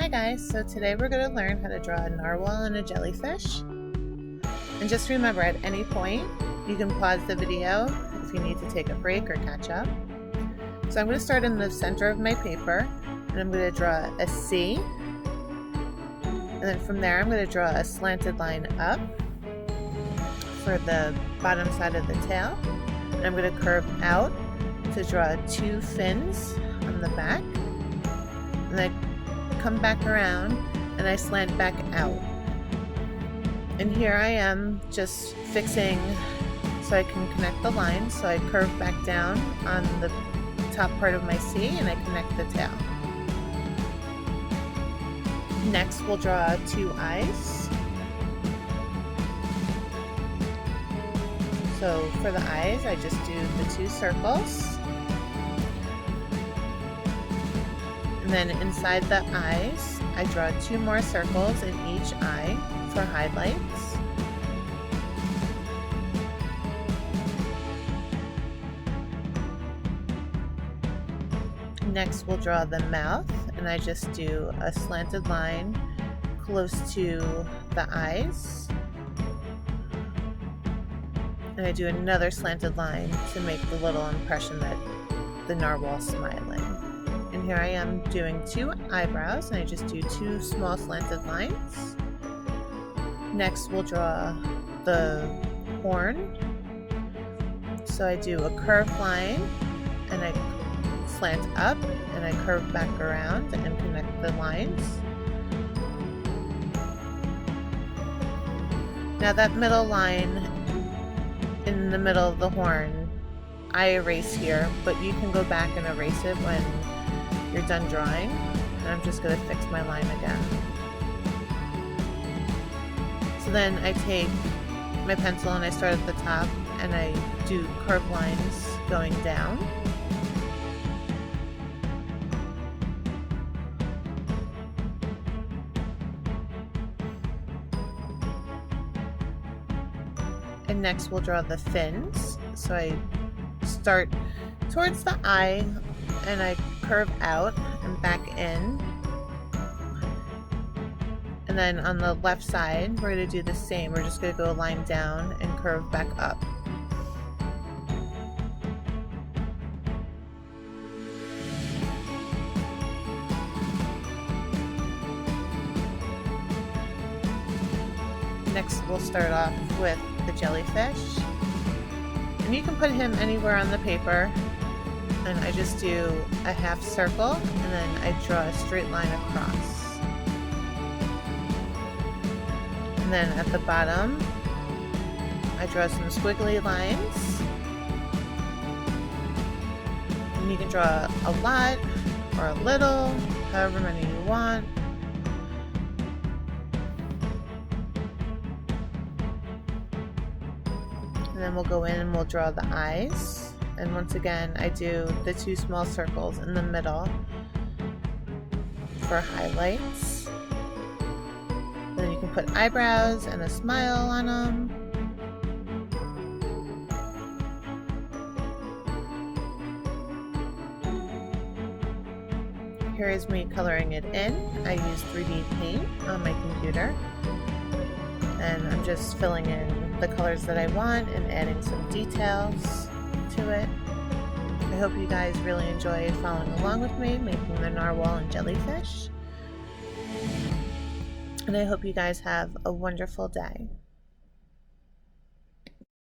Hi guys, so today we're going to learn how to draw a narwhal and a jellyfish. And just remember, at any point you can pause the video if you need to take a break or catch up. So I'm going to start in the center of my paper and I'm going to draw a C. And then from there I'm going to draw a slanted line up for the bottom side of the tail. And I'm going to curve out to draw two fins on the back. And then come back around and I slant back out. And here I am just fixing so I can connect the lines. So I curve back down on the top part of my C and I connect the tail. Next we'll draw two eyes. So for the eyes I just do the two circles. And then inside the eyes, I draw two more circles in each eye for highlights. Next, we'll draw the mouth, and I just do a slanted line close to the eyes. And I do another slanted line to make the little impression that the narwhal's smiling. And here I am doing two eyebrows, and I just do two small slanted lines. Next we'll draw the horn. So I do a curved line, and I slant up, and I curve back around and connect the lines. Now that middle line in the middle of the horn, I erase here, but you can go back and erase it when you're done drawing, and I'm just going to fix my line again. So then I take my pencil and I start at the top and I do curved lines going down. And next we'll draw the fins. So I start towards the eye and I curve out and back in. And then on the left side, we're going to do the same. We're just going to go a line down and curve back up. Next, we'll start off with the jellyfish. And you can put him anywhere on the paper. And I just do a half circle and then I draw a straight line across. And then at the bottom I draw some squiggly lines. And you can draw a lot or a little, however many you want. And then we'll go in and we'll draw the eyes. And once again, I do the two small circles in the middle for highlights. Then you can put eyebrows and a smile on them. Here is me coloring it in. I use 3D Paint on my computer. And I'm just filling in the colors that I want and adding some details to it. I hope you guys really enjoyed following along with me making the narwhal and jellyfish. And I hope you guys have a wonderful day.